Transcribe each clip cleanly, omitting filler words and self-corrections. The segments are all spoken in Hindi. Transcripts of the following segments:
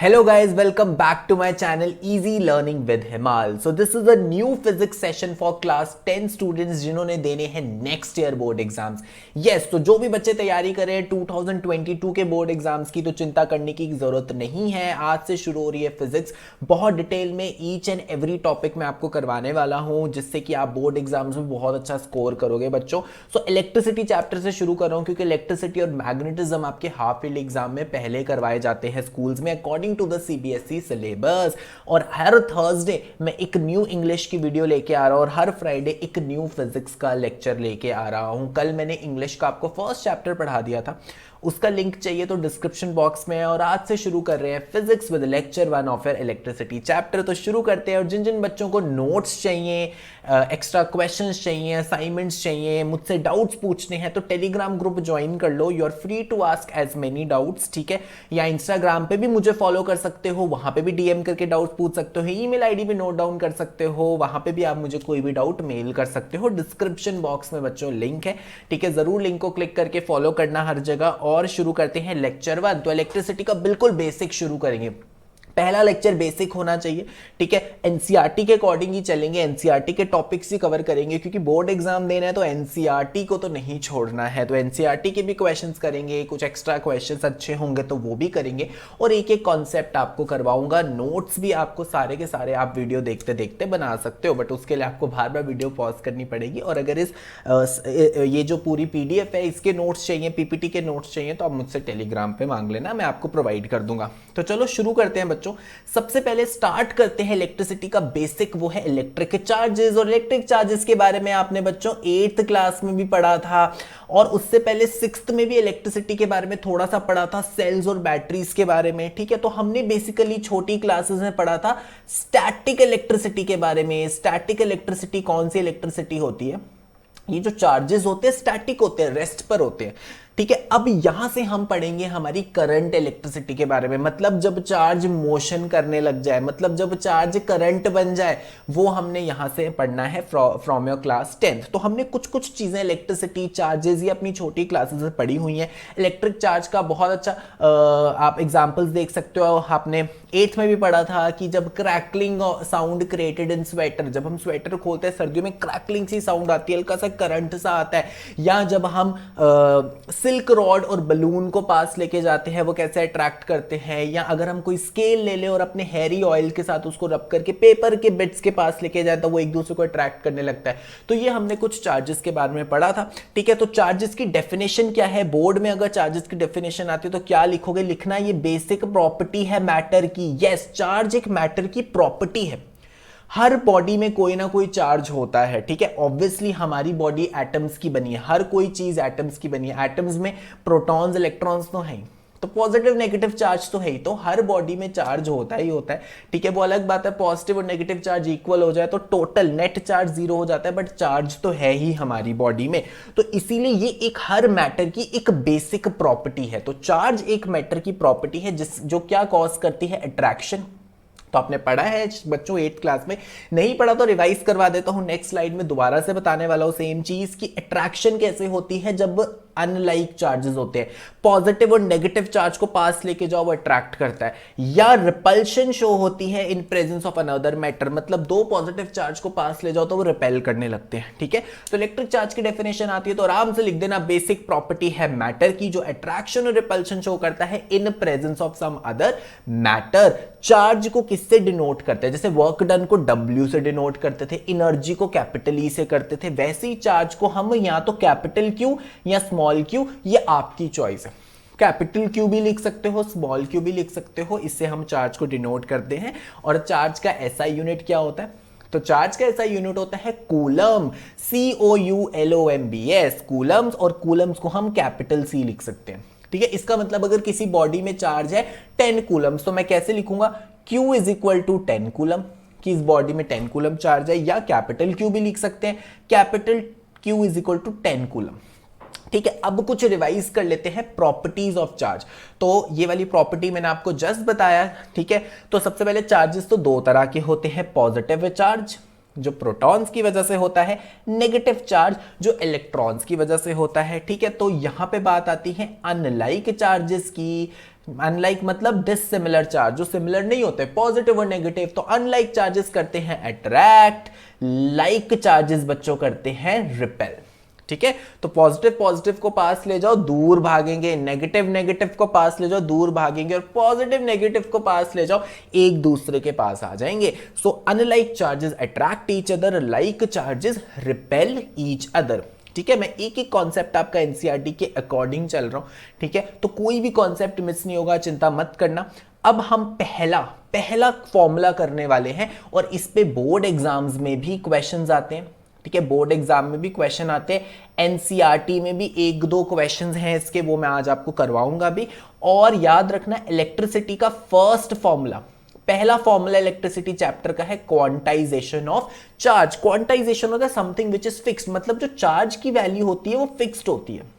Hello guys, welcome back to my channel Easy Learning with Himal. So this is a new physics session for class 10 students जिन्होंने देने हैं next year board exams. Yes, तो जो भी बच्चे तैयारी कर रहे हैं 2022 के बोर्ड एग्जाम्स की, तो चिंता करने की जरूरत नहीं है. आज से शुरू हो रही है फिजिक्स. बहुत डिटेल में ईच एंड एवरी टॉपिक मैं आपको करवाने वाला हूँ, जिससे कि आप बोर्ड एग्जाम्स में बहुत अच्छा स्कोर करोगे बच्चों. सो इलेक्ट्रिसिटी चैप्टर से शुरू कर रहा हूँ, क्योंकि इलेक्ट्रिसिटी और मैग्नेटिज्म आपके हाफ ईयरली एग्जाम में पहले करवाए जाते हैं स्कूल्स में according to the CBSE syllabus. और हर थर्सडे मैं एक न्यू इंग्लिश की वीडियो लेके आ रहा हूं और हर फ्राइडे एक न्यू फिजिक्स का लेक्चर लेके आ रहा हूं. कल मैंने इंग्लिश का आपको फर्स्ट चैप्टर पढ़ा दिया था, उसका लिंक चाहिए तो डिस्क्रिप्शन बॉक्स में है. और आज से शुरू कर रहे हैं physics with lecture 1 of your electricity chapter. तो शुरू करते हैं. और जिन जिन बच्चों को नोट्स चाहिए, एक्स्ट्रा क्वेश्चंस चाहिए, असाइनमेंट्स चाहिए, मुझसे डाउट्स पूछने हैं, तो टेलीग्राम ग्रुप ज्वाइन कर लो. You are free to ask as many doubts, ठीक है. या इंस्टाग्राम पे भी मुझे फॉलो कर सकते हो, वहां पे भी डीएम करके डाउट्स पूछ सकते हो. ईमेल आईडी भी नोट डाउन कर सकते हो, वहां पे भी आप मुझे कोई भी डाउट मेल कर सकते हो. डिस्क्रिप्शन बॉक्स में बच्चों लिंक है, ठीक है. जरूर लिंक को क्लिक करके फॉलो करना हर जगह. और शुरू करते हैं लेक्चर 1. तो इलेक्ट्रिसिटी का बिल्कुल बेसिक शुरू करेंगे. पहला लेक्चर बेसिक होना चाहिए, ठीक है. एनसीईआरटी के अकॉर्डिंग ही चलेंगे, एनसीईआरटी के टॉपिक्स ही कवर करेंगे, क्योंकि बोर्ड एग्जाम देना है तो एनसीईआरटी को तो नहीं छोड़ना है. तो एनसीईआरटी के भी क्वेश्चंस करेंगे, कुछ एक्स्ट्रा क्वेश्चंस अच्छे होंगे तो वो भी करेंगे. और एक एक कॉन्सेप्ट आपको करवाऊंगा. नोट्स भी आपको सारे के सारे आप वीडियो देखते देखते बना सकते हो, बट उसके लिए आपको बार बार वीडियो पॉज करनी पड़ेगी. और अगर ये जो पूरी पीडीएफ है इसके नोट्स चाहिए, पीपीटी के नोट्स चाहिए, तो आप मुझसे टेलीग्राम पे मांग लेना, मैं आपको प्रोवाइड कर दूंगा. तो चलो शुरू करते हैं बच्चों. सबसे पहले स्टार्ट करते हैं इलेक्ट्रिसिटी का बेसिक, वो है इलेक्ट्रिक चार्जेस. और इलेक्ट्रिक चार्जेस के बारे में आपने बच्चों 8th क्लास में भी पढ़ा था, और उससे पहले 6th में भी इलेक्ट्रिसिटी के बारे में थोड़ा सा पढ़ा था, सेल्स और बैटरीज के बारे में, ठीक है. तो हमने बेसिकली छोटी क्लासेस में पढ़ा था स्टैटिक इलेक्ट्रिसिटी के बारे में. स्टैटिक इलेक्ट्रिसिटी कौन सी इलेक्ट्रिसिटी होती है? ये जो चार्जेस होते हैं स्टैटिक होते हैं, रेस्ट पर होते हैं, ठीक है. अब यहां से हम पढ़ेंगे हमारी करंट इलेक्ट्रिसिटी के बारे में. मतलब जब चार्ज मोशन करने लग जाए, मतलब जब चार्ज करंट बन जाए, वो हमने यहां से पढ़ना है फ्रॉम योर क्लास 10th. तो हमने कुछ कुछ चीजें इलेक्ट्रिसिटी चार्जेस ये अपनी छोटी क्लासेस में पढ़ी हुई हैं. इलेक्ट्रिक चार्ज का बहुत अच्छा आप एग्जांपल्स देख सकते हो. आपने 8th में भी पढ़ा था कि जब crackling sound created in sweater, जब हम स्वेटर खोलते हैं सर्दियों में क्रैकलिंग सी साउंड आती है, हल्का सा करंट सा आता है. या जब हम सिल्क रॉड और बलून को पास लेके जाते हैं, वो कैसे अट्रैक्ट करते हैं. या अगर हम कोई स्केल ले ले और अपने हेयरी ऑयल के साथ उसको रब करके पेपर के बिट्स के पास लेके जाए, तो वो एक दूसरे को अट्रैक्ट करने लगता है. तो ये हमने कुछ चार्जेस के बारे में पढ़ा था, ठीक है. तो चार्जेस की डेफिनेशन क्या है? बोर्ड में अगर चार्जेस की डेफिनेशन आती है तो क्या लिखोगे? लिखना ये बेसिक प्रॉपर्टी है मैटर की. यस, चार्ज एक मैटर की प्रॉपर्टी है. हर बॉडी में कोई ना कोई चार्ज होता है, ठीक है. ऑब्वियसली हमारी बॉडी एटम्स की बनी है, हर कोई चीज एटम्स की बनी है. एटम्स में प्रोटॉन्स इलेक्ट्रॉन्स तो हैं, तो पॉजिटिव नेगेटिव चार्ज तो है ही. तो हर बॉडी में चार्ज होता ही होता है, ठीक है. वो अलग बात है पॉजिटिव और नेगेटिव चार्ज इक्वल हो जाए तो टोटल नेट चार्ज 0 हो जाता है, बट चार्ज तो है ही हमारी बॉडी में. तो इसीलिए ये एक हर मैटर की एक बेसिक प्रॉपर्टी है. तो चार्ज एक मैटर की प्रॉपर्टी है जो क्या कॉज करती है? अट्रैक्शन. तो आपने पढ़ा है बच्चों 8th क्लास में, नहीं पढ़ा तो रिवाइज करवा देता हूं. नेक्स्ट स्लाइड में दोबारा से बताने वाला हूं सेम चीज की अट्रैक्शन कैसे होती है जब अनलाइक चार्जेस होते हैं. पॉजिटिव और नेगेटिव चार्ज को पास लेके जाओ, वो अट्रैक्ट करता है. या रिपल्शन शो होती है in presence of another matter, मतलब दो पॉजिटिव चार्ज को पास ले जाओ तो वो रिपेल करने लगते हैं, ठीक है. तो इलेक्ट्रिक चार्ज की डेफिनेशन आती है तो आराम से लिख देना, बेसिक प्रॉपर्टी है मैटर की जो अट्रैक्शन और रिपल्शन शो करता है in presence of some other matter. Charge को किससे डिनोट करते हैं? जैसे वर्क डन को W से डिनोट करते थे, एनर्जी को कैपिटल E से करते थे, वैसे ही चार्ज को हम या तो कैपिटल Q या स्मॉल Q, ये आपकी चॉइस है. कैपिटल Q भी लिख सकते हो, स्मॉल q भी लिख सकते हो. इससे हम चार्ज को डिनोट करते हैं. और चार्ज का SI यूनिट क्या होता है? तो चार्ज का SI यूनिट होता है कूलम, COULOMBS. कूलम्स, और कूलम्स को हम कैपिटल C लिख सकते हैं, ठीक है. इसका मतलब अगर किसी बॉडी में चार्ज है 10 कूलम्स, तो मैं कैसे लिखूंगा? Q is equal to 10 coulomb, कि इस बॉडी में 10 कूलम चार्ज है. या कैपिटल Q भी लिख सकते हैं, capital Q is equal to 10 coulomb, ठीक है. अब कुछ रिवाइज कर लेते हैं प्रॉपर्टीज ऑफ चार्ज. तो ये वाली प्रॉपर्टी मैंने आपको जस्ट बताया, ठीक है. तो सबसे पहले चार्जेस तो दो तरह के होते हैं, पॉजिटिव चार्ज जो प्रोटॉन्स की वजह से होता है, नेगेटिव चार्ज जो इलेक्ट्रॉन्स की वजह से होता है, ठीक है. तो यहां पे बात आती है अनलाइक चार्जेस की, अनलाइक मतलब डिसिमिलर चार्ज, जो सिमिलर नहीं होते, पॉजिटिव और नेगेटिव। तो अनलाइक चार्जेस करते हैं अट्रैक्ट, लाइक चार्जेस बच्चों करते हैं रिपेल। ठीक है, तो पॉजिटिव पॉजिटिव को पास ले जाओ दूर भागेंगे, नेगेटिव नेगेटिव को पास ले जाओ दूर भागेंगे, और पॉजिटिव नेगेटिव को पास ले जाओ एक दूसरे के पास आ जाएंगे। So unlike charges attract each other, like charges repel each other. ठीक है, मैं एक एक कॉन्सेप्ट आपका एनसीईआरटी के अकॉर्डिंग चल रहा हूं। ठीक है, तो कोई भी कॉन्सेप्ट मिस नहीं होगा, चिंता मत करना। अब हम पहला फॉर्मूला करने वाले हैं, और इस पे बोर्ड एग्जाम्स में भी क्वेश्चंस आते हैं। ठीक है, बोर्ड एग्जाम में भी क्वेश्चन आते हैं, एनसीईआरटी में भी एक दो क्वेश्चंस हैं इसके, वो मैं आज आपको करवाऊंगा भी। और याद रखना, इलेक्ट्रिसिटी का फर्स्ट फॉर्मूला, पहला फॉर्मूला इलेक्ट्रिसिटी चैप्टर का है क्वांटाइजेशन ऑफ चार्ज। क्वांटाइजेशन होता है समथिंग विच इज फिक्स्ड, मतलब जो चार्ज की वैल्यू होती है वो फिक्स्ड होती है।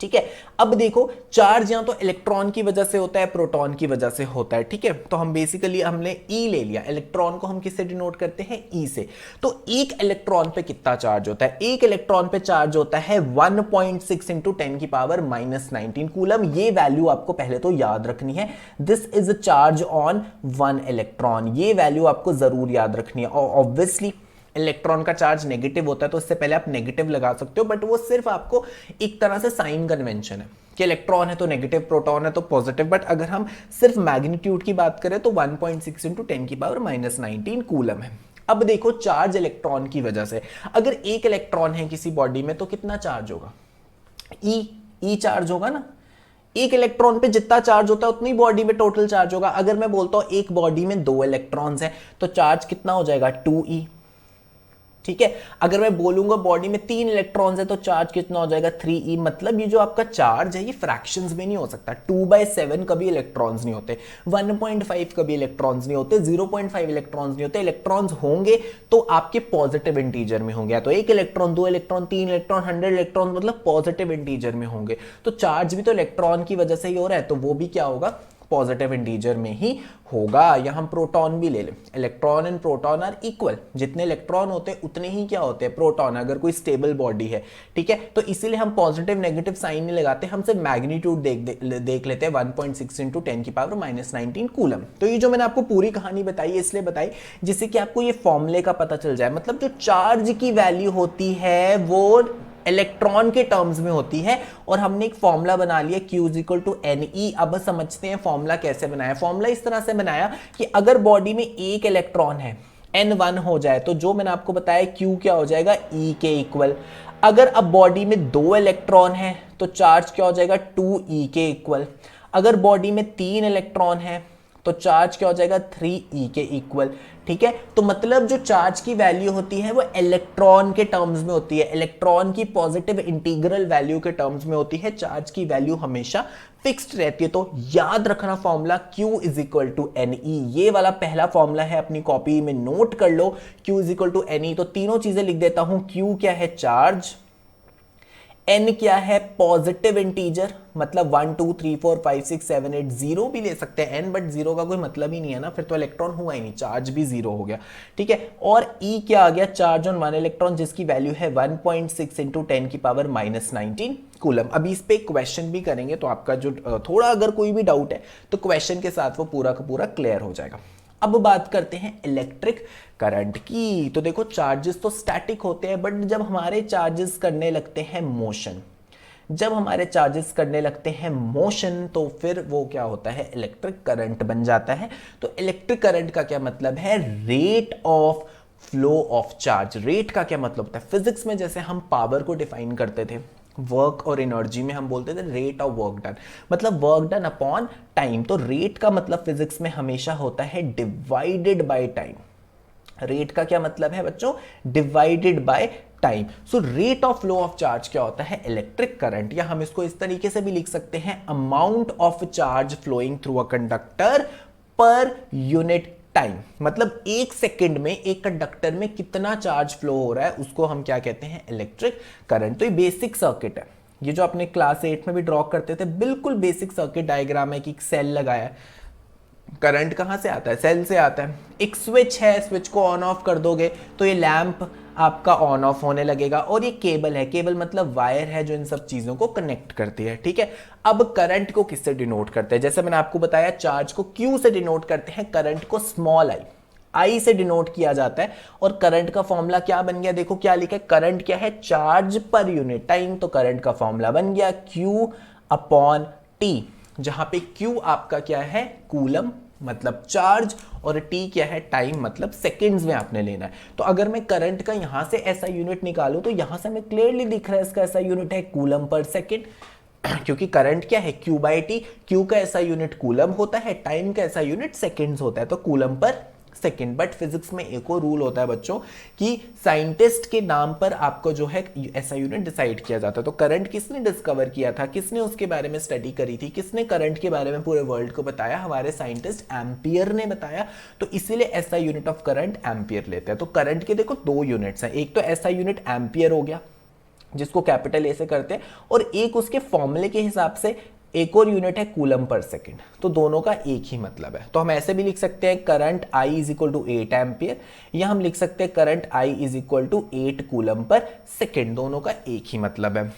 ठीक है, अब देखो चार्ज यहां तो इलेक्ट्रॉन की वजह से होता है, प्रोटॉन की वजह से होता है। ठीक है, तो हम बेसिकली हमने ई ले लिया, इलेक्ट्रॉन को हम किससे डिनोट करते हैं, ई से। तो एक इलेक्ट्रॉन पे कितना चार्ज होता है, एक इलेक्ट्रॉन पे चार्ज होता है 1.6 इंटू 10 की पावर -19 कूलम। ये वैल्यू आपको पहले तो याद रखनी है, this is a charge on 1 electron. ये वैल्यू आपको जरूर याद रखनी है। और ऑब्वियसली इलेक्ट्रॉन का चार्ज नेगेटिव होता है, तो इससे पहले आप नेगेटिव लगा सकते हो, बट वो सिर्फ आपको एक तरह से साइन कन्वेंशन है कि इलेक्ट्रॉन है तो नेगेटिव, प्रोटॉन है तो पॉजिटिव। बट अगर हम सिर्फ मैग्नीट्यूड की बात करें तो 1.6 इंटू 10 की पावर -19 कूलम है। अब देखो चार्ज इलेक्ट्रॉन की वजह से, अगर एक इलेक्ट्रॉन है किसी बॉडी में तो कितना चार्ज होगा, ई चार्ज होगा ना। एक इलेक्ट्रॉन पे जितना चार्ज होता है उतनी बॉडी में टोटल चार्ज होगा। अगर मैं बोलता हूं एक बॉडी में 2 इलेक्ट्रॉन्स हैं तो चार्ज कितना हो जाएगा, 2e। ठीक है, अगर मैं बोलूंगा बॉडी में 3 इलेक्ट्रॉन्स है तो चार्ज कितना हो जाएगा, 3e। मतलब ये जो आपका चार्ज है ये फ्रैक्शंस में नहीं हो सकता। 2/7 कभी इलेक्ट्रॉन्स नहीं होते, 1.5 कभी इलेक्ट्रॉन्स नहीं होते, 0.5 इलेक्ट्रॉन्स नहीं होते। इलेक्ट्रॉन्स होंगे तो आपके पॉजिटिव इंटीजर में होंगे, तो 1 इलेक्ट्रॉन, 2 इलेक्ट्रॉन, 3 इलेक्ट्रॉन, 100 इलेक्ट्रॉन, मतलब पॉजिटिव इंटीजर में होंगे। तो चार्ज भी तो इलेक्ट्रॉन की वजह से ही हो रहा है, तो वो भी क्या होगा, पॉजिटिव इंटीजर में ही होगा। या हम प्रोटॉन भी ले लें, electron and proton are equal, जितने इलेक्ट्रॉन होते हैं उतने ही क्या होते हैं, प्रोटॉन, अगर कोई स्टेबल बॉडी है। ठीक है, तो इसीलिए हम पॉजिटिव नेगेटिव साइन नहीं लगाते, हम सिर्फ मैग्नीट्यूड देख लेते हैं, 1.6 इंटू 10 की पावर -19 कूलम। तो ये जो मैंने आपको पूरी कहानी बताई है इसलिए बताई जिससे कि आपको ये फॉर्मूले का पता चल जाए। मतलब जो चार्ज की वैल्यू होती है वो इलेक्ट्रॉन के टर्म्स में होती है, और हमने एक फॉर्मूला बना लिया Q = Ne। अब समझते हैं फॉर्मूला कैसे बनाया। फॉर्मूला इस तरह से बनाया कि अगर बॉडी में एक इलेक्ट्रॉन है, N1 हो जाए, तो जो मैंने आपको बताया Q क्या हो जाएगा, E के इक्वल। अगर अब बॉडी में 2 इलेक्ट्रॉन है तो चार्ज क्या हो जाएगा, 2E के इक्वल। अगर बॉडी में 3 इलेक्ट्रॉन है तो चार्ज क्या हो जाएगा, 3E के इक्वल। ठीक है, तो मतलब जो चार्ज की वैल्यू होती है वो इलेक्ट्रॉन के टर्म्स में होती है, इलेक्ट्रॉन की पॉजिटिव इंटीग्रल वैल्यू के टर्म्स में होती है। चार्ज की वैल्यू हमेशा फिक्स्ड रहती है। तो याद रखना फॉर्मूला Q = Ne। ये वाला पहला फॉर्मूला है, अपनी कॉपी में नोट कर लो, Q = Ne। तो तीनों चीजें लिख देता हूं, Q क्या है, चार्ज, N क्या है, पॉजिटिव इंटीजर, मतलब 1 2 3 4 5 6 7 8, 0 भी ले सकते हैं N, बट 0 का कोई मतलब ही नहीं है ना, फिर तो इलेक्ट्रॉन हुआ ही नहीं, चार्ज भी 0 हो गया। ठीक है, और E क्या आ गया, चार्ज ऑन 1 इलेक्ट्रॉन, जिसकी वैल्यू है 1.6 इंटू 10 की पावर -19 कूलम। अभी इस पे क्वेश्चन भी करेंगे, तो आपका जो थोड़ा अगर कोई भी डाउट है तो क्वेश्चन के साथ वो पूरा का पूरा क्लियर हो जाएगा। अब बात करते हैं इलेक्ट्रिक करंट की। तो देखो चार्जेस तो स्टैटिक होते हैं, बट जब हमारे चार्जेस करने लगते हैं मोशन, जब हमारे चार्जेस करने लगते हैं मोशन, तो फिर वो क्या होता है, इलेक्ट्रिक करंट बन जाता है। तो इलेक्ट्रिक करंट का क्या मतलब है, rate of flow of charge. Rate का क्या मतलब होता है, फिजिक्स में जैसे हम पावर को डिफाइन करते थे, वर्क और एनर्जी में हम बोलते थे रेट ऑफ वर्क डन, मतलब वर्क डन अपॉन टाइम। तो रेट का मतलब फिजिक्स में हमेशा होता है डिवाइडेड बाय टाइम। रेट का क्या मतलब है बच्चों, divided by time. So rate of flow of charge क्या होता है, इलेक्ट्रिक करंट। या हम इसको इस तरीके से भी लिख सकते हैं, amount of charge flowing through a conductor per unit time. मतलब एक सेकंड में एक कंडक्टर में कितना चार्ज फ्लो हो रहा है उसको हम क्या कहते हैं, इलेक्ट्रिक करंट। तो ये बेसिक सर्किट है, ये जो अपने क्लास 8 में भी ड्रॉ करते थे, बिल्कुल बेसिक सर्किट डायग्राम है कि एक सेल लगाया है, करंट कहां से आता है, सेल से आता है। एक स्विच है, स्विच को ऑन ऑफ कर दोगे तो ये लैंप आपका ऑन ऑफ होने लगेगा। और ये केबल है, केबल मतलब वायर है जो इन सब चीजों को कनेक्ट करती है, ठीक है। अब करंट को किससे डिनोट करते हैं? जैसे मैंने आपको बताया चार्ज को क्यू से डिनोट करते हैं, करंट को स्मॉल आई से डिनोट किया जाता है। और करंट का फॉर्मूला क्या बन गया? देखो क्या लिखा है, करंट क्या है? चार्ज पर यूनिट टाइम। तो करंट का फॉर्मूला बन गया Q अपॉन T, जहां पे Q आपका क्या है? कूलम मतलब चार्ज, और T क्या है? टाइम मतलब सेकंड्स में आपने लेना है। तो अगर मैं करंट का यहां से ऐसा यूनिट निकालूं तो यहां से हमें क्लियरली दिख रहा है इसका ऐसा यूनिट है कूलम पर सेकंड, क्योंकि करंट क्या है? Q by T. Q का ऐसा यूनिट कूलम होता है, टाइम का ऐसा यूनिट सेकंड्स होता है, तो coulomb per second. But physics में एक और रूल होता है बच्चों कि साइंटिस्ट के नाम पर आपको जो है ऐसा यूनिट डिसाइड किया जाता है। तो करंट किसने डिस्कवर किया था, किसने उसके बारे में स्टडी करी थी, किसने करंट के बारे में पूरे वर्ल्ड को बताया? हमारे साइंटिस्ट एम्पियर ने बताया। तो इसीलिए ऐसा यूनिट ऑफ करंट एम्पियर लेते हैं। तो करंट के देखो दो यूनिट्स हैं, एक तो ऐसा यूनिट एम्पियर हो गया जिसको कैपिटल ए से करते हैं, और एक उसके फॉर्मूले के हिसाब से एक और यूनिट है कूलम पर सेकंड। तो दोनों का एक ही मतलब है। तो हम ऐसे भी लिख सकते हैं current I is equal to 8 ampere, या हम लिख सकते हैं current I is equal to 8 coulomb per second, दोनों का एक ही मतलब है।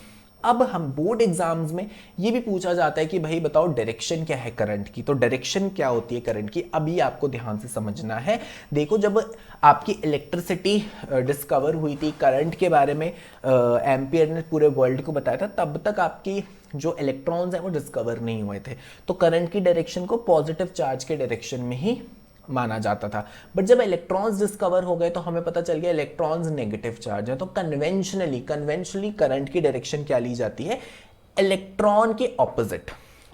अब हम बोर्ड एग्जाम्स में ये भी पूछा जाता है कि भाई बताओ डायरेक्शन क्या है करंट की। तो डायरेक्शन क्या होती है करंट की, अभी आपको ध्यान से समझना है। देखो जब आपकी इलेक्ट्रिसिटी डिस्कवर हुई थी, करंट के बारे में एम्पियर ने पूरे वर्ल्ड को बताया था, तब तक आपकी जो इलेक्ट्रॉन्स हैं वो डिस्कवर नहीं हुए थे। तो करंट की डायरेक्शन को पॉजिटिव चार्ज के डायरेक्शन में ही माना जाता था। बट जब इलेक्ट्रॉन्स डिस्कवर हो गए तो हमें पता चल गया इलेक्ट्रॉन्स नेगेटिव चार्ज है। तो कन्वेंशनली करंट की डायरेक्शन क्या ली जाती है? इलेक्ट्रॉन के ऑपोजिट,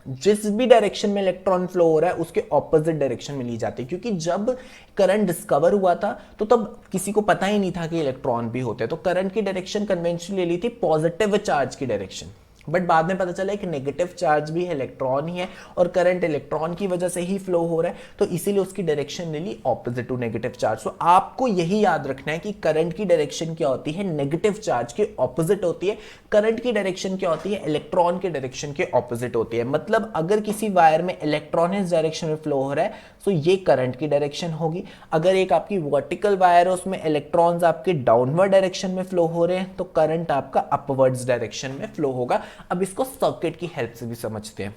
जिस भी डायरेक्शन में इलेक्ट्रॉन फ्लो हो रहा है उसके ऑपोजिट डायरेक्शन में ली जाती है। क्योंकि जब करंट डिस्कवर हुआ था तो तब किसी को पता ही नहीं था कि इलेक्ट्रॉन भी होते हैं। तो करंट की डायरेक्शन कन्वेंशनली ली थी पॉजिटिव चार्ज की डायरेक्शन, बट बाद में पता चला कि नेगेटिव चार्ज भी है, इलेक्ट्रॉन ही है, और करंट इलेक्ट्रॉन की वजह से ही फ्लो हो रहा है, तो इसीलिए उसकी डायरेक्शन ले ली ऑपोजिट टू नेगेटिव चार्ज। तो आपको यही याद रखना है कि करंट की डायरेक्शन क्या होती है? नेगेटिव चार्ज के ऑपोजिट होती है। करंट की डायरेक्शन क्या होती है? इलेक्ट्रॉन के डायरेक्शन के ऑपोजिट होती है। मतलब अगर किसी वायर में इलेक्ट्रॉन इस डायरेक्शन में फ्लो हो रहा है तो ये करंट की डायरेक्शन होगी। अगर एक आपकी वर्टिकल वायर है उसमें इलेक्ट्रॉन्स आपके डाउनवर्ड डायरेक्शन में फ्लो हो रहे हैं तो करंट आपका अपवर्ड्स डायरेक्शन में फ्लो होगा। अब इसको सर्किट की हेल्प से भी समझते हैं।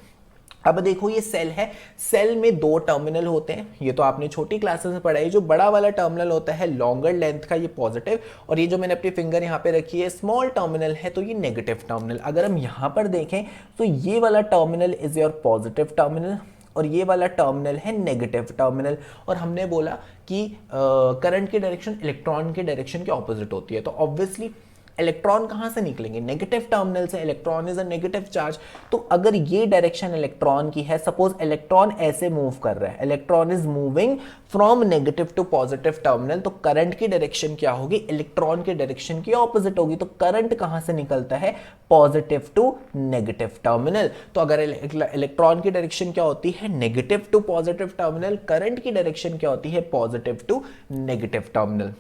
अब देखो ये सेल है, सेल में दो टर्मिनल होते हैं, ये तो आपने छोटी क्लासेस में पढ़ा है। जो बड़ा वाला टर्मिनल होता है लॉन्गर लेंथ का, ये पॉजिटिव, और ये जो मैंने अपनी फिंगर यहाँ पे रखी है स्मॉल टर्मिनल है, तो ये नेगेटिव टर्मिनल। अगर हम यहाँ पर देखें तो ये वाला terminal is your positive terminal और ये वाला टर्मिनल है नेगेटिव टर्मिनल। और हमने बोला कि करंट की डायरेक्शन इलेक्ट्रॉन के डायरेक्शन के ऑपोजिट होती है, तो ऑब्वियसली इलेक्ट्रॉन कहां से निकलेंगे? नेगेटिव टर्मिनल से। Electron is a negative charge. तो अगर ये डायरेक्शन इलेक्ट्रॉन की है, सपोज इलेक्ट्रॉन ऐसे मूव कर रहा है, electron is moving from negative to positive terminal, तो करंट की डायरेक्शन क्या होगी? इलेक्ट्रॉन के डायरेक्शन की ऑपोजिट होगी। तो करंट कहां से निकलता है? Positive to negative terminal. तो अगर इलेक्ट्रॉन की डायरेक्शन क्या होती है? Negative to positive terminal, current की डायरेक्शन क्या होती है? Positive to negative terminal.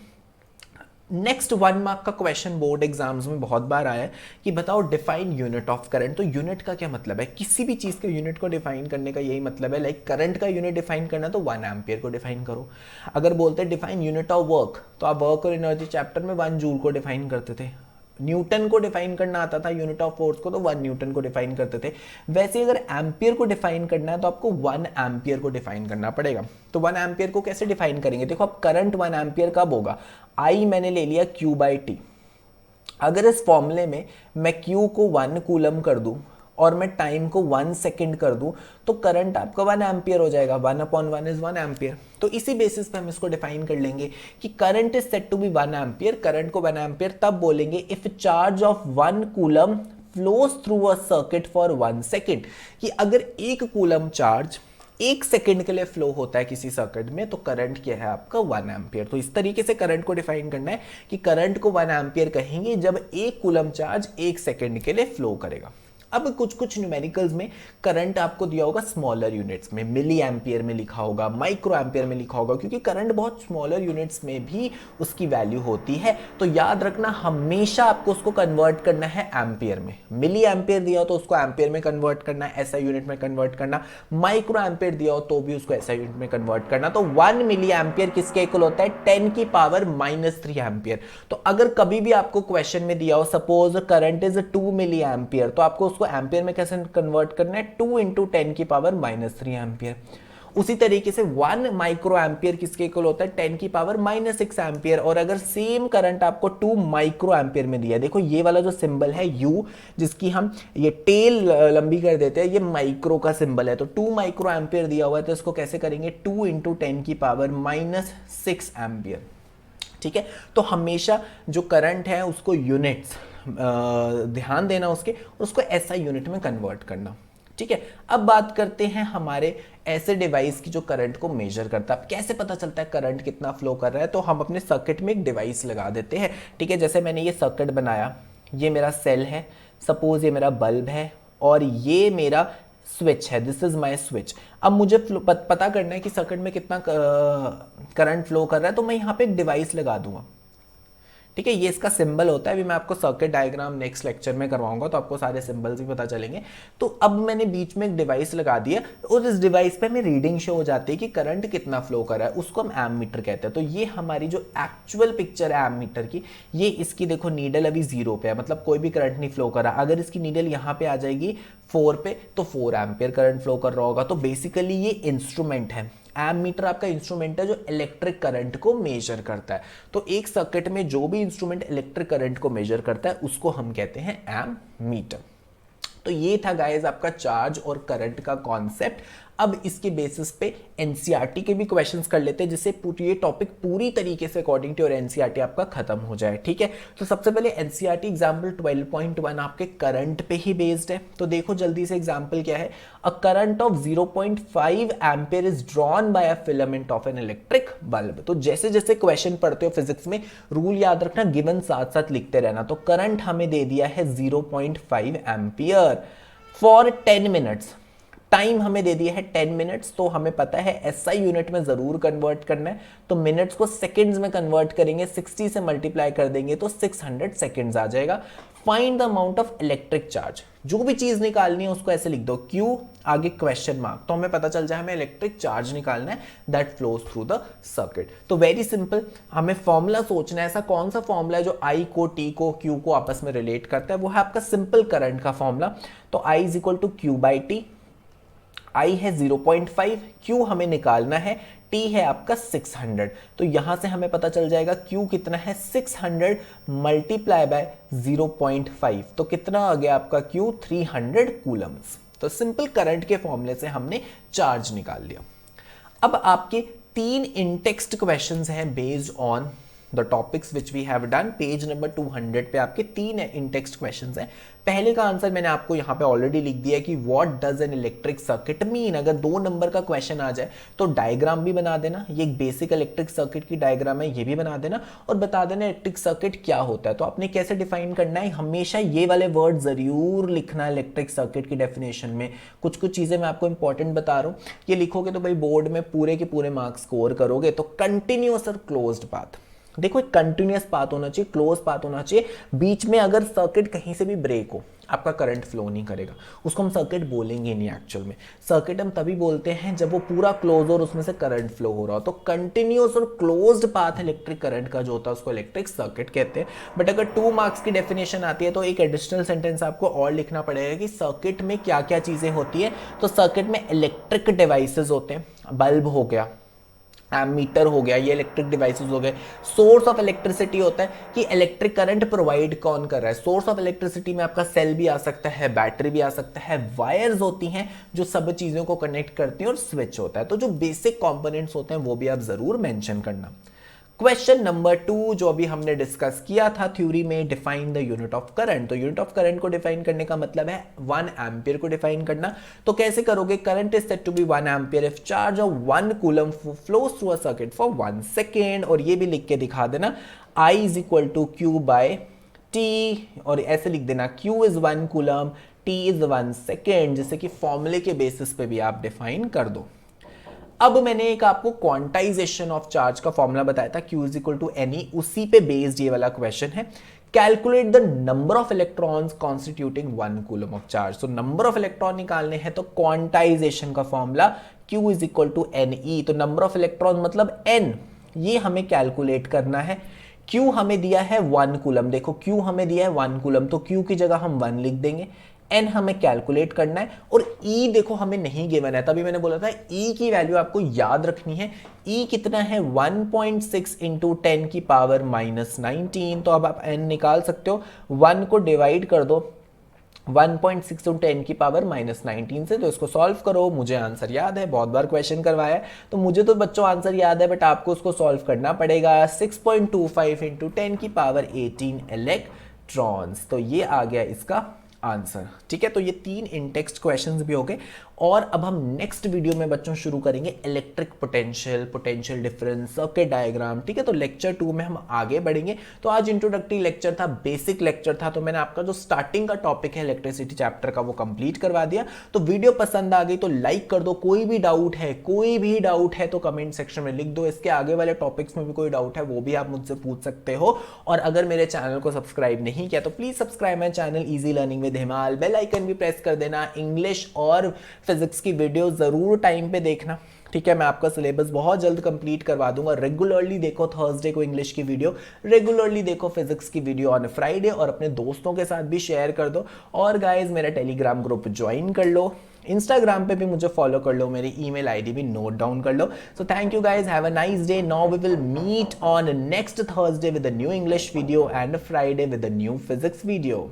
Next 1 mark का क्वेश्चन बोर्ड एग्जाम्स में बहुत बार आया है कि बताओ डिफाइन यूनिट ऑफ करंट। तो यूनिट का क्या मतलब है? किसी भी चीज के यूनिट को डिफाइन करने का यही मतलब है। लाइक करंट का यूनिट डिफाइन करना तो 1 एम्पियर को डिफाइन करो। अगर बोलते हैं डिफाइन यूनिट ऑफ वर्क, तो आप वर्क और एनर्जी चैप्टर में 1 जूल को डिफाइन करते थे। न्यूटन को डिफाइन करना आता था यूनिट ऑफ फोर्स को, तो 1 न्यूटन को डिफाइन करते थे। वैसे अगर एम्पियर को डिफाइन करना है तो आपको 1 एम्पियर को डिफाइन करना पड़ेगा। तो 1 एम्पियर को कैसे डिफाइन करेंगे? देखो अब करंट 1 एम्पियर कब होगा? आई मैंने ले लिया Q बाई टी। अगर इस फॉर्मूले में मैं Q को 1 कूलम कर दूं और मैं टाइम को 1 सेकेंड कर दूं तो करंट आपका 1 एम्पियर हो जाएगा। 1 अपॉन 1 इज 1 एम्पियर। तो इसी बेसिस पे हम इसको डिफाइन कर लेंगे कि current is set to be 1 ampere. Current को 1 एम्पियर तब बोलेंगे if charge of 1 coulomb flows through a circuit for 1 second. कि अगर 1 कूलम चार्ज 1 सेकेंड के लिए फ्लो होता है किसी सर्किट में तो करंट क्या है आपका? 1 एम्पियर। तो इस तरीके से करंट को डिफाइन करना है कि करंट को 1 एम्पियर कहेंगे जब 1 कूलम चार्ज 1 सेकेंड के लिए फ्लो करेगा। अब कुछ कुछ न्यूमेरिकल्स में करंट आपको दिया होगा स्मॉलर यूनिट्स में, मिली एम्पियर में लिखा होगा, माइक्रो एम्पियर में लिखा होगा, क्योंकि करंट बहुत स्मॉलर यूनिट्स में भी उसकी वैल्यू होती है। तो याद रखना हमेशा आपको उसको कन्वर्ट करना है एम्पियर में। मिली एम्पियर दिया हो तो उसको एम्पियर में कन्वर्ट करना है, ऐसा यूनिट में कन्वर्ट करना। माइक्रो एम्पियर दिया हो तो भी उसको ऐसा यूनिट में कन्वर्ट करना। तो 1 मिली एम्पियर किसके इक्वल होता है? 10 की पावर -3 एम्पियर। तो अगर कभी भी आपको क्वेश्चन में दिया हो suppose current is 2 milliampere, तो आपको उसको एम्पियर में कैसे कन्वर्ट करना है? 2 इंटू 10 की पावर -3 एम्पियर। उसी तरीके से 1 माइक्रो एम्पियर किसके इक्वल होता है? 10 की पावर -6 एम्पियर। और अगर सेम करंट आपको 2 माइक्रो एम्पियर में दिया है, देखो ये वाला जो सिंबल है यू, जिसकी हम ये टेल लंबी कर देते हैं, ये माइक्रो का सिंबल है। तो 2 माइक्रो एम्पियर दिया हुआ है तो इसको कैसे करेंगे? 2 इंटू 10 की पावर -6 एम्पियर। ठीक है, तो हमेशा जो करंट है उसको यूनिट्स ध्यान देना उसको ऐसा यूनिट में कन्वर्ट करना। ठीक है, अब बात करते हैं हमारे ऐसे डिवाइस की जो करंट को मेजर करता है। अब कैसे पता चलता है करंट कितना फ्लो कर रहा है? तो हम अपने सर्किट में एक डिवाइस लगा देते हैं। ठीक है, जैसे मैंने ये सर्किट बनाया, ये मेरा सेल है, सपोज ये मेरा बल्ब है और ये मेरा स्विच है, दिस इज माय स्विच। अब मुझे पता करना है कि सर्किट में कितना करंट फ्लो कर रहा है, तो मैं यहाँ पे एक डिवाइस लगा दूंगा। ठीक है, ये इसका सिंबल होता है। अभी मैं आपको सर्किट डायग्राम नेक्स्ट लेक्चर में करवाऊंगा तो आपको सारे सिंबल्स भी पता चलेंगे। तो अब मैंने बीच में एक डिवाइस लगा दिया और इस डिवाइस पे हमें रीडिंग शो हो जाती है कि करंट कितना फ्लो कर रहा है, उसको हम एमीटर कहते हैं। तो ये हमारी जो एक्चुअल पिक्चर है एमीटर की, ये इसकी देखो नीडल अभी 0 पे है, मतलब कोई भी करंट नहीं फ्लो कर रहा। अगर इसकी नीडल यहाँ पे आ जाएगी 4 पे तो 4 एम्पियर करंट फ्लो कर रहा होगा। तो बेसिकली ये इंस्ट्रूमेंट है, एमीटर आपका इंस्ट्रूमेंट है जो इलेक्ट्रिक करंट को मेजर करता है। तो एक सर्किट में जो भी इंस्ट्रूमेंट इलेक्ट्रिक करंट को मेजर करता है उसको हम कहते हैं एमीटर। तो ये था गाइस आपका चार्ज और करंट का कॉन्सेप्ट। अब इसके बेसिस पे एनसीईआरटी के भी क्वेश्चंस कर लेते हैं, जिससे ये टॉपिक पूरी तरीके से अकॉर्डिंग टू योर एनसीईआरटी आपका खत्म हो जाए। ठीक है, तो सबसे पहले एनसीईआरटी एग्जांपल 12.1 आपके करंट पे ही बेस्ड है। तो देखो जल्दी से एग्जांपल क्या है? A current of 0.5 ampere is drawn by a filament of an electric bulb. तो जैसे जैसे क्वेश्चन पढ़ते हो फिजिक्स में, रूल याद रखना, गिवन साथ साथ लिखते रहना। तो करंट हमें दे दिया है 0.5 एम्पियर फॉर 10 मिनट्स, टाइम हमें दे दिया है 10 मिनट्स। तो हमें पता है एसआई यूनिट में जरूर कन्वर्ट करना है, तो मिनट्स को सेकंड्स में कन्वर्ट करेंगे, 60 से मल्टीप्लाई कर देंगे तो 600 सेकंड्स आ जाएगा। Find the amount of electric charge, जो भी चीज निकालनी है उसको ऐसे लिख दो, क्यू आगे क्वेश्चन मार्क, तो हमें पता चल जाए हमें इलेक्ट्रिक चार्ज निकालना है that flows through the circuit. तो वेरी सिंपल, हमें फॉर्मूला सोचना है, ऐसा कौन सा फॉर्मूला है जो आई को, टी को, क्यू को आपस में रिलेट करता है? वो है आपका सिंपल करंट का फॉर्मूला। तो I is equal to Q by T. I है 0.5, क्यू हमें निकालना है, टी है आपका 600। तो यहां से हमें पता चल जाएगा क्यू कितना है, 600 मल्टीप्लाई बाय 0.5, तो कितना आ गया आपका क्यू? 300 कूलम्स। तो सिंपल करंट के फॉर्मूले से हमने चार्ज निकाल लिया। अब आपके 3 इन-टेक्स्ट क्वेश्चंस हैं based on the topics which we have done. Page number 200 पे आपके 3 इन-टेक्स्ट क्वेश्चंस हैं। पहले का आंसर मैंने आपको यहाँ पे ऑलरेडी लिख दिया है कि what does an electric circuit mean. अगर 2 नंबर का क्वेश्चन आ जाए तो डायग्राम भी बना देना, ये एक बेसिक इलेक्ट्रिक सर्किट की डायग्राम है, ये भी बना देना और बता देना इलेक्ट्रिक सर्किट क्या होता है। तो आपने कैसे डिफाइन करना है, हमेशा ये वाले वर्ड जरूर लिखना इलेक्ट्रिक सर्किट की डेफिनेशन में। कुछ कुछ चीजें मैं आपको इंपॉर्टेंट बता रहा हूँ, ये लिखोगे तो भाई बोर्ड में पूरे के पूरे मार्क्स स्कोर करोगे। तो कंटिन्यूअस और क्लोज्ड पाथ, देखो एक कंटिन्यूअस पाथ होना चाहिए, क्लोज पाथ होना चाहिए। बीच में अगर सर्किट कहीं से भी ब्रेक हो, आपका करंट फ्लो नहीं करेगा, उसको हम सर्किट बोलेंगे नहीं। एक्चुअल में सर्किट हम तभी बोलते हैं जब वो पूरा क्लोज और उसमें से करंट फ्लो हो रहा हो। तो कंटिन्यूअस और क्लोज्ड पाथ इलेक्ट्रिक करंट का जो होता है उसको इलेक्ट्रिक सर्किट कहते हैं। बट अगर 2 मार्क्स की डेफिनेशन आती है तो एक एडिशनल सेंटेंस आपको और लिखना पड़ेगा कि सर्किट में क्या क्या चीजें होती है। तो सर्किट में इलेक्ट्रिक डिवाइसेस होते हैं, बल्ब हो गया, एमीटर हो गया, ये इलेक्ट्रिक डिवाइसेस हो गए। सोर्स ऑफ इलेक्ट्रिसिटी होता है कि इलेक्ट्रिक करंट प्रोवाइड कौन कर रहा है। सोर्स ऑफ इलेक्ट्रिसिटी में आपका सेल भी आ सकता है, बैटरी भी आ सकता है, वायर्स होती हैं जो सब चीजों को कनेक्ट करती हैं और स्विच होता है। तो जो बेसिक कंपोनेंट्स होते हैं वो भी आप जरूर मेंशन करना। क्वेश्चन नंबर 2 जो अभी हमने डिस्कस किया था थ्योरी में, define the unit of current. तो यूनिट ऑफ करंट को डिफाइन करने का मतलब है 1 एम्पियर को डिफाइन करना। तो कैसे करोगे? Current is said to be 1 ampere if charge of 1 coulomb flows through a circuit for 1 second. और ये भी लिख के दिखा देना, I is equal to Q by T, और ऐसे लिख देना Q is 1 coulomb, t is 1 second, जैसे कि फॉर्मूले के बेसिस पे भी आप डिफाइन कर दो। अब मैंने एक आपको क्वांटाइजेशन ऑफ चार्ज का फॉर्मूला बताया था, Q is equal to NE, उसी पे बेस्ड ये वाला क्वेश्चन है। Calculate the number of electrons constituting 1 coulomb of charge. तो नंबर ऑफ इलेक्ट्रॉन निकालने हैं तो क्वांटाइजेशन का formula Q is equal to NE, तो नंबर ऑफ इलेक्ट्रॉन मतलब N, ये हमें कैलकुलेट करना है। Q हमें दिया है 1 कूलम, देखो Q हमें दिया है 1 कूलम, तो Q की जगह हम 1 लिख देंगे। N हमें कैलकुलेट करना है, और E देखो हमें नहीं गिवन है, तभी मैंने बोला था E की वैल्यू आपको याद रखनी है। E कितना है 1.6 इंटू 10 की पावर माइनस 19, तो अब आप N निकाल सकते हो, 1 को डिवाइड कर दो 1.6 इंटू 10 की पावर माइनस 19 से, तो इसको सॉल्व करो। मुझे आंसर याद है, बहुत बार क्वेश्चन करवाया है, तो मुझे तो बच्चों आंसर याद है, बट आपको उसको सॉल्व करना पड़ेगा। 6.25 इंटू 10 की पावर 18 इलेक्ट्रॉन्स, तो ये आ गया इसका आंसर। ठीक है, तो ये 3 इन टेक्स्ट क्वेश्चंस भी हो गए, और अब हम नेक्स्ट वीडियो में बच्चों शुरू करेंगे electric potential, potential difference, circuit diagram. ठीक है, तो लेक्चर 2 में हम आगे बढ़ेंगे। तो आज इंट्रोडक्टरी लेक्चर था, बेसिक लेक्चर था, तो मैंने आपका जो स्टार्टिंग का टॉपिक है इलेक्ट्रिसिटी चैप्टर का वो कंप्लीट करवा दिया। तो वीडियो पसंद आ गई तो लाइक कर दो, कोई भी डाउट है तो कमेंट सेक्शन में लिख दो। इसके आगे वाले टॉपिक्स में भी कोई डाउट है वो भी आप मुझसे पूछ सकते हो, और अगर मेरे चैनल को सब्सक्राइब नहीं किया तो please subscribe my channel easy learning with हिमाल, बेल आइकन भी प्रेस कर देना। इंग्लिश और फिजिक्स की वीडियो जरूर टाइम पे देखना। ठीक है, मैं आपका सिलेबस बहुत जल्द कंप्लीट करवा दूंगा। रेगुलरली देखो थर्सडे को इंग्लिश की वीडियो, रेगुलरली देखो फिजिक्स की वीडियो ऑन फ्राइडे, और अपने दोस्तों के साथ भी शेयर कर दो। और गाइज मेरा टेलीग्राम ग्रुप ज्वाइन कर लो, इंस्टाग्राम पे भी मुझे फॉलो कर लो, मेरी ईमेल आईडी भी नोट डाउन कर लो। So thank you guys, have a nice day. Now we will meet on next Thursday with a new English video and Friday with a new physics video.